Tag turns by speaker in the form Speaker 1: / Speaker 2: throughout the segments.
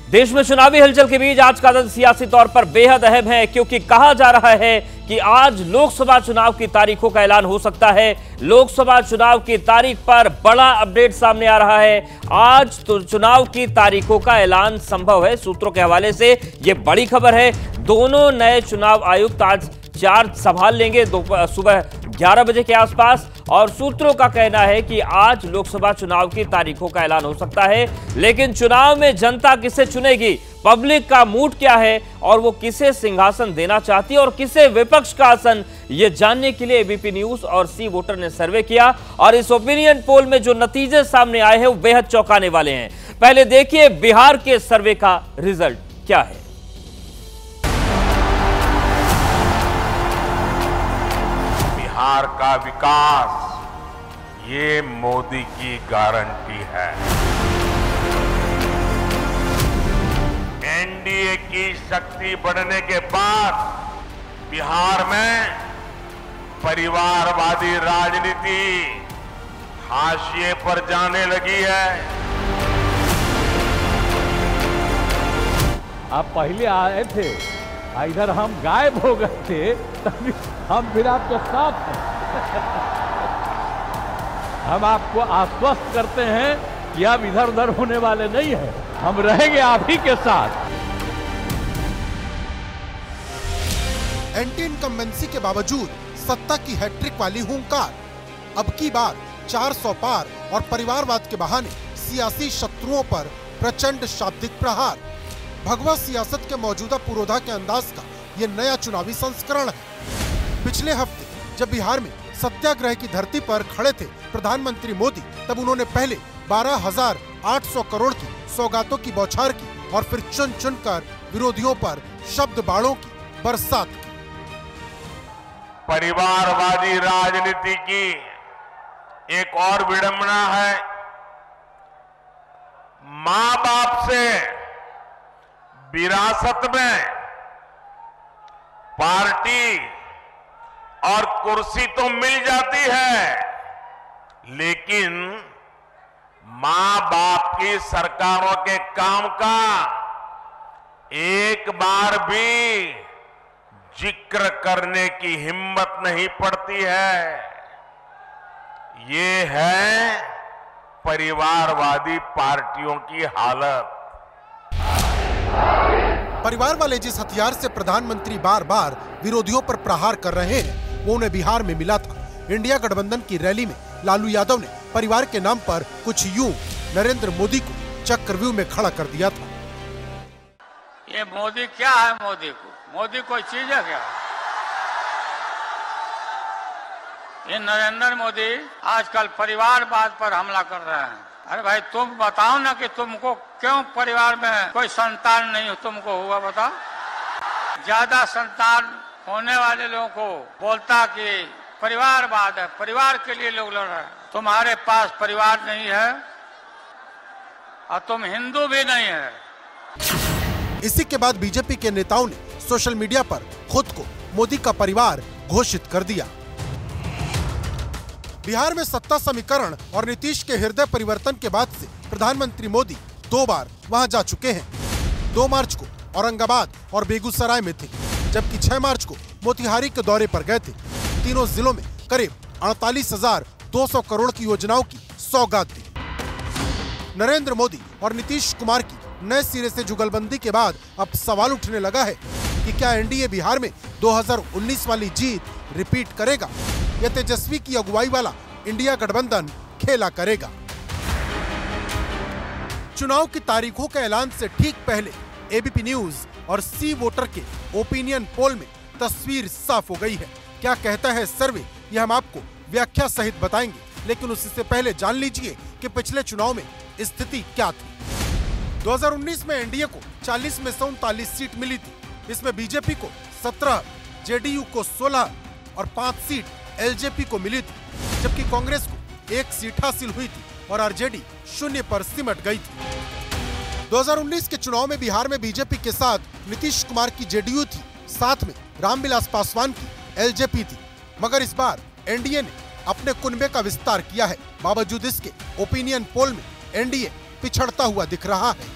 Speaker 1: देश में चुनावी हलचल के बीच आज का दिन सियासी तौर पर बेहद अहम है, क्योंकि कहा जा रहा है कि आज लोकसभा चुनाव की तारीखों का ऐलान हो सकता है। लोकसभा चुनाव की तारीख पर बड़ा अपडेट सामने आ रहा है। आज तो चुनाव की तारीखों का ऐलान संभव है। सूत्रों के हवाले से यह बड़ी खबर है। दोनों नए चुनाव आयुक्त आज चार्ज संभाल लेंगे सुबह 11 बजे के आसपास, और सूत्रों का कहना है कि आज लोकसभा चुनाव की तारीखों का ऐलान हो सकता है। लेकिन चुनाव में जनता किसे चुनेगी, पब्लिक का मूड क्या है और वो किसे सिंहासन देना चाहती है और किसे विपक्ष का आसन, ये जानने के लिए एबीपी न्यूज और सी वोटर ने सर्वे किया, और इस ओपिनियन पोल में जो नतीजे सामने आए हैं वो बेहद चौंकाने वाले हैं। पहले देखिए बिहार के सर्वे का रिजल्ट क्या है।
Speaker 2: बिहार का विकास ये मोदी की गारंटी है। एनडीए की शक्ति बढ़ने के बाद बिहार में परिवारवादी राजनीति हाशिए पर जाने लगी है।
Speaker 3: आप पहले आए थे, इधर हम गायब हो गए थे, तभी हम फिर आपके साथ हैं। हम आपको आश्वस्त करते हैं कि आप इधर उधर होने वाले नहीं हैं, हम रहेंगे आप ही के साथ।
Speaker 4: एंटी इनकम्बेंसी के बावजूद सत्ता की हैट्रिक वाली हुंकार, अब की बार 400 पार और परिवारवाद के बहाने सियासी शत्रुओं पर प्रचंड शाब्दिक प्रहार। भगवा सियासत के मौजूदा पुरोधा के अंदाज का ये नया चुनावी संस्करण है। पिछले हफ्ते जब बिहार में सत्याग्रह की धरती पर खड़े थे प्रधानमंत्री मोदी, तब उन्होंने पहले 12,800 करोड़ की सौगातों की बौछार की और फिर चुन चुनकर विरोधियों पर शब्द बाणों की बरसात की।
Speaker 2: परिवारवादी राजनीति की एक और विडंबना है। मां बाप से विरासत में पार्टी और कुर्सी तो मिल जाती है, लेकिन मां बाप की सरकारों के काम का एक बार भी जिक्र करने की हिम्मत नहीं पड़ती है। ये है परिवारवादी पार्टियों की हालत।
Speaker 4: परिवार वाले जिस हथियार से प्रधानमंत्री बार बार विरोधियों पर प्रहार कर रहे हैं, वो उन्हें बिहार में मिला था। इंडिया गठबंधन की रैली में लालू यादव ने परिवार के नाम पर कुछ यूं नरेंद्र मोदी को चक्रव्यूह में खड़ा कर दिया था।
Speaker 5: ये मोदी क्या है? मोदी कोई चीज है क्या? ये नरेंद्र मोदी आजकल परिवारवाद पर हमला कर रहे हैं। अरे भाई तुम बताओ ना कि तुमको क्यों परिवार में कोई संतान नहीं तुमको हुआ, बताओ। ज्यादा संतान होने वाले लोगों को बोलता कि परिवारवाद है, परिवार के लिए लोग लड़ रहे हैं। तुम्हारे पास परिवार नहीं है और तुम हिंदू भी नहीं है।
Speaker 4: इसी के बाद बीजेपी के नेताओं ने सोशल मीडिया पर खुद को मोदी का परिवार घोषित कर दिया। बिहार में सत्ता समीकरण और नीतीश के हृदय परिवर्तन के बाद से प्रधानमंत्री मोदी 2 बार वहां जा चुके हैं। 2 मार्च को औरंगाबाद और बेगूसराय में थे, जबकि 6 मार्च को मोतिहारी के दौरे पर गए थे। तीनों जिलों में करीब 48,200 करोड़ की योजनाओं की सौगात दी। नरेंद्र मोदी और नीतीश कुमार की नए सिरे से जुगलबंदी के बाद अब सवाल उठने लगा है कि क्या एनडीए बिहार में 2019 वाली जीत रिपीट करेगा या तेजस्वी की अगुवाई वाला इंडिया गठबंधन खेला करेगा। चुनाव की तारीखों के ऐलान से ठीक पहले एबीपी न्यूज और सी वोटर के ओपिनियन पोल में तस्वीर साफ हो गई है। क्या कहता है सर्वे, यह हम आपको व्याख्या सहित बताएंगे, लेकिन उससे पहले जान लीजिए कि पिछले चुनाव में स्थिति क्या थी। 2019 में एनडीए को 40 में से 39 सीट मिली थी। इसमें बीजेपी को 17, जेडीयू को 16 और 5 सीट एलजेपी को मिली थी, जबकि कांग्रेस को 1 सीट हासिल हुई थी और आरजेडी 0 पर सिमट गई थी। 2019 के चुनाव में बिहार में बीजेपी के साथ नीतीश कुमार की जेडीयू थी, साथ में रामविलास पासवान की एलजेपी थी। मगर इस बार एनडीए ने अपने कुनबे का विस्तार किया है। बावजूद इसके ओपिनियन पोल में एनडीए पिछड़ता हुआ दिख रहा है।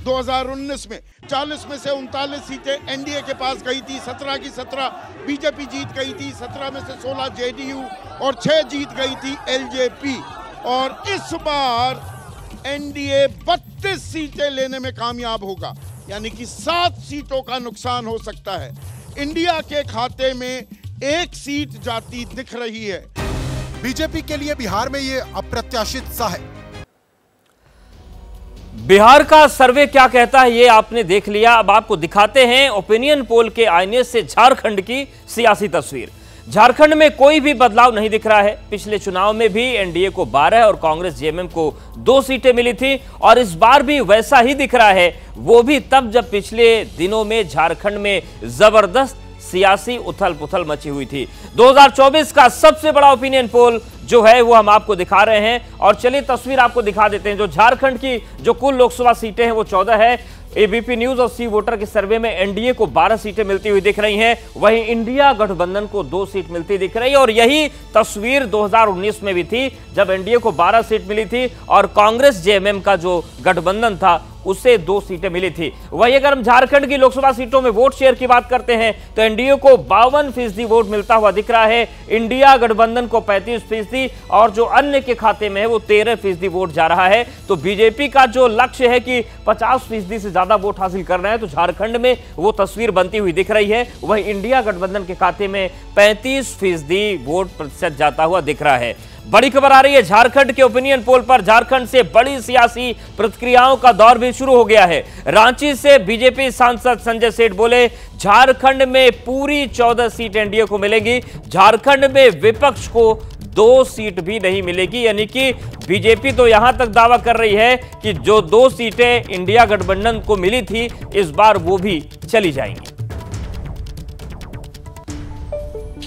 Speaker 6: 2019 में 40 में से 39 सीटें एनडीए के पास गई थी, 17 की 17 बीजेपी जीत गई थी, 17 में से 16 जेडीयू और 6 जीत गई थी एलजेपी। और इस बार एनडीए 32 सीटें लेने में कामयाब होगा, यानी कि 7 सीटों का नुकसान हो सकता है। इंडिया के खाते में 1 सीट जाती दिख रही है।
Speaker 4: बीजेपी के लिए बिहार में ये अप्रत्याशित सा है।
Speaker 1: बिहार का सर्वे क्या कहता है ये आपने देख लिया। अब आपको दिखाते हैं ओपिनियन पोल के आईने से झारखंड की सियासी तस्वीर। झारखंड में कोई भी बदलाव नहीं दिख रहा है। पिछले चुनाव में भी एनडीए को 12 और कांग्रेस जेएमएम को 2 सीटें मिली थी और इस बार भी वैसा ही दिख रहा है। वो भी तब जब पिछले दिनों में झारखंड में जबरदस्त सियासी उथल पुथल मची हुई थी। 2024 का सबसे बड़ा ओपिनियन पोल जो है वो हम आपको दिखा रहे हैं और चलिए तस्वीर आपको दिखा देते हैं। जो झारखंड की जो कुल लोकसभा सीटें हैं वो 14 है। एबीपी न्यूज और सी वोटर के सर्वे में एनडीए को 12 सीटें मिलती हुई दिख रही हैं, वहीं इंडिया गठबंधन को 2 सीट मिलती दिख रही है। और यही तस्वीर 2019 में भी थी जब एनडीए को 12 सीट मिली थी और कांग्रेस जेएमएम का जो गठबंधन था उसे 2 सीटें मिली थी। वहीं अगर हम झारखंड की लोकसभा सीटों में वोट शेयर की बात करते हैं तो एनडीए को 52% वोट मिलता हुआ दिख रहा है, इंडिया गठबंधन को 35% और जो अन्य के खाते में है वो 13% वोट जा रहा है। तो बीजेपी का जो लक्ष्य है कि 50% से ज्यादा वोट हासिल करना है तो झारखंड में वो तस्वीर बनती हुई दिख रही है। वहीं इंडिया गठबंधन के खाते में 35% वोट प्रतिशत जाता हुआ दिख रहा है। बड़ी खबर आ रही है झारखंड के ओपिनियन पोल पर। झारखंड से बड़ी सियासी प्रतिक्रियाओं का दौर भी शुरू हो गया है। रांची से बीजेपी सांसद संजय सेठ बोले झारखंड में पूरी 14 सीट एनडीए को मिलेगी, झारखंड में विपक्ष को 2 सीट भी नहीं मिलेगी। यानी कि बीजेपी तो यहां तक दावा कर रही है कि जो 2 सीटें इंडिया गठबंधन को मिली थी इस बार वो भी चली जाएंगी।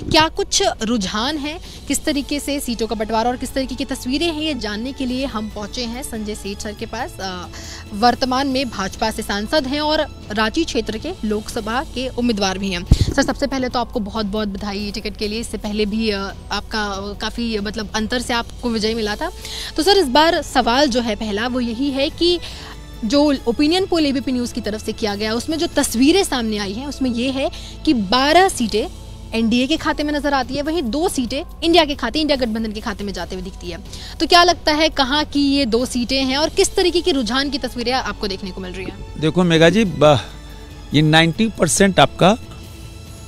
Speaker 7: क्या कुछ रुझान है, किस तरीके से सीटों का बंटवारा और किस तरीके की तस्वीरें हैं, ये जानने के लिए हम पहुंचे हैं संजय सेठ सर के पास। वर्तमान में भाजपा से सांसद हैं और रांची क्षेत्र के लोकसभा के उम्मीदवार भी हैं। सर सबसे पहले तो आपको बहुत बहुत बधाई टिकट के लिए। इससे पहले भी आपका काफ़ी मतलब अंतर से आपको विजय मिला था। तो सर इस बार सवाल जो है पहला वो यही है कि जो ओपिनियन पोल एबीपी न्यूज़ की तरफ से किया गया उसमें जो तस्वीरें सामने आई हैं उसमें ये है कि 12 सीटें एनडीए के खाते में नजर आती है, वहीं 2 सीटें इंडिया गठबंधन के खाते में जाते हुए दिखती है। तो क्या लगता है कहाँ की ये 2 सीटें हैं और किस तरीके की रुझान की तस्वीरें आपको देखने को मिल रही है?
Speaker 8: देखो मेघा जी, ये 90% आपका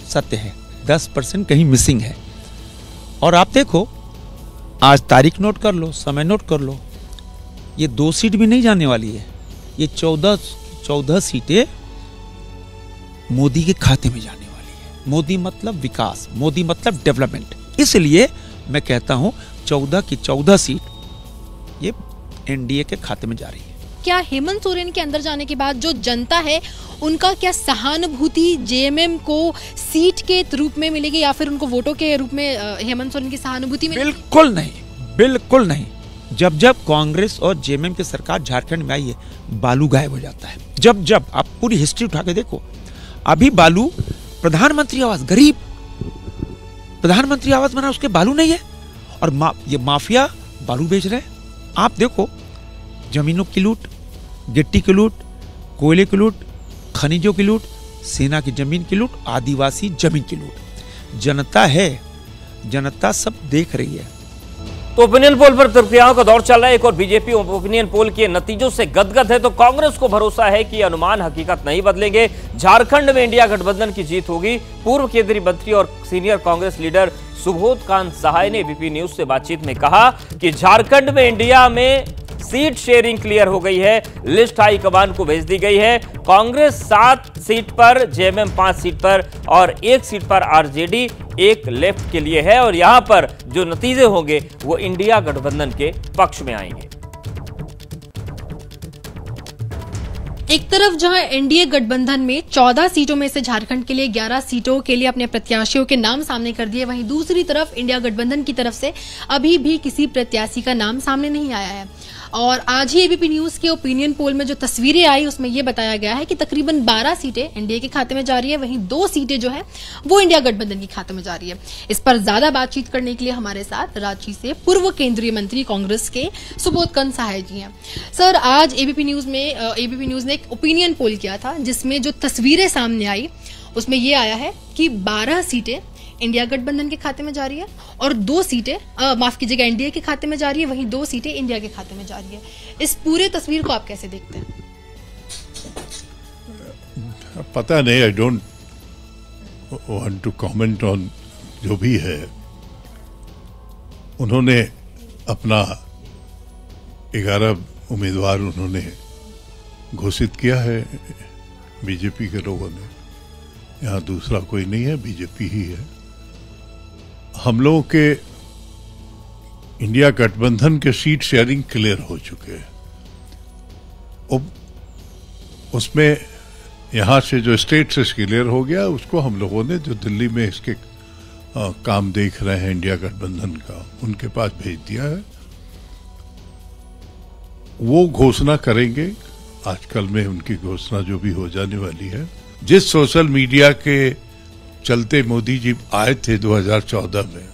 Speaker 8: सत्य है, 10% कहीं मिसिंग है। और आप देखो, आज तारीख नोट कर लो, समय नोट कर लो, ये 2 सीट भी नहीं जाने वाली है, ये 14 सीटें मोदी के खाते में जाने वाली है। मोदी मतलब विकास, मोदी मतलब डेवलपमेंट। इसलिए मैं कहता हूं 14 की 14 सीट ये एनडीए के खाते में जा रही है।
Speaker 7: क्या हेमंत सोरेन के अंदर जाने के बाद जो जनता है उनका क्या सहानुभूति जेएमएम को सीट के रूप में मिलेगी या फिर उनको वोटों के रूप में हेमंत सोरेन की सहानुभूति मिलेगी?
Speaker 8: बिल्कुल नहीं, बिल्कुल नहीं। जब जब कांग्रेस और जेएमएम की सरकार झारखंड में आई है बालू गायब हो जाता है। जब आप पूरी हिस्ट्री उठा के देखो, अभी बालू प्रधानमंत्री आवास, गरीब प्रधानमंत्री आवास बना, उसके बालू नहीं है और ये माफिया बालू बेच रहे हैं। आप देखो, जमीनों की लूट, गिट्टी की लूट, कोयले की लूट, खनिजों की लूट, सेना की जमीन की लूट, आदिवासी जमीन की लूट। जनता है, जनता सब देख रही है।
Speaker 1: तो ओपिनियन पोल पर प्रतिक्रियाओं का दौर चल रहा है। एक और बीजेपी ओपिनियन पोल के नतीजों से गदगद है तो कांग्रेस को भरोसा है कि अनुमान हकीकत नहीं बदलेंगे, झारखंड में इंडिया गठबंधन की जीत होगी। पूर्व केंद्रीय मंत्री और सीनियर कांग्रेस लीडर सुबोध कांत सहाय ने एबीपी न्यूज से बातचीत में कहा कि झारखंड में इंडिया में सीट शेयरिंग क्लियर हो गई है, लिस्ट हाईकमान को भेज दी गई है। कांग्रेस 7 सीट पर, जेएमएम 5 सीट पर और 1 सीट पर आरजेडी 1 लेफ्ट के लिए है और यहां पर जो नतीजे होंगे वो इंडिया गठबंधन के पक्ष में आएंगे।
Speaker 7: एक तरफ जहां एनडीए गठबंधन में 14 सीटों में से झारखंड के लिए 11 सीटों के लिए अपने प्रत्याशियों के नाम सामने कर दिए, वहीं दूसरी तरफ इंडिया गठबंधन की तरफ से अभी भी किसी प्रत्याशी का नाम सामने नहीं आया है। और आज ही एबीपी न्यूज के ओपिनियन पोल में जो तस्वीरें आई उसमें यह बताया गया है कि तकरीबन 12 सीटें एनडीए के खाते में जा रही है, वहीं 2 सीटें जो है वो इंडिया गठबंधन के खाते में जा रही है। इस पर ज्यादा बातचीत करने के लिए हमारे साथ रांची से पूर्व केंद्रीय मंत्री कांग्रेस के सुबोध सहाय जी हैं। सर, आज एबीपी न्यूज ने एक ओपिनियन पोल किया था जिसमें जो तस्वीरें सामने आई उसमें यह आया है कि 12 सीटें इंडिया गठबंधन के खाते में जा रही है और 2 सीटें माफ कीजिएगा एनडीए के खाते में जा रही है, वहीं 2 सीटें इंडिया के खाते में जा रही है। इस पूरे तस्वीर को आप कैसे देखते हैं?
Speaker 9: पता नहीं, I don't want to comment on जो भी है। उन्होंने अपना 11 उम्मीदवार उन्होंने घोषित किया है बीजेपी के लोगों ने। यहाँ दूसरा कोई नहीं है, बीजेपी ही है। हम लोगों के इंडिया गठबंधन के सीट शेयरिंग क्लियर हो चुके हैं। उसमें यहाँ से जो स्टेट से क्लियर हो गया उसको हम लोगों ने जो दिल्ली में इसके काम देख रहे हैं इंडिया गठबंधन का, उनके पास भेज दिया है। वो घोषणा करेंगे, आजकल में उनकी घोषणा जो भी हो जाने वाली है। जिस सोशल मीडिया के चलते मोदी जी आए थे 2014 में,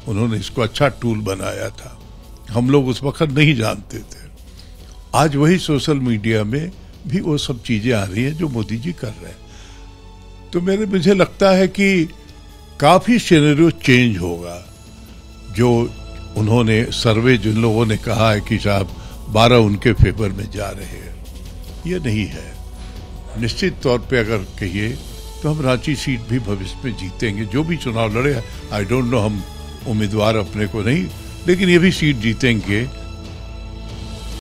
Speaker 9: उन्होंने इसको अच्छा टूल बनाया था। हम लोग उस वक्त नहीं जानते थे। आज वही सोशल मीडिया में भी वो सब चीजें आ रही हैं जो मोदी जी कर रहे हैं। तो मुझे लगता है कि काफी सिनेरियो चेंज होगा। जो उन्होंने सर्वे जिन लोगों ने कहा है कि साहब 12 उनके फेवर में जा रहे हैं, ये नहीं है। निश्चित तौर पे अगर कहिए तो हम रांची सीट भी भविष्य में जीतेंगे। जो भी चुनाव लड़े, आई डोंट नो, हम उम्मीदवार अपने को नहीं, लेकिन ये भी सीट जीतेंगे।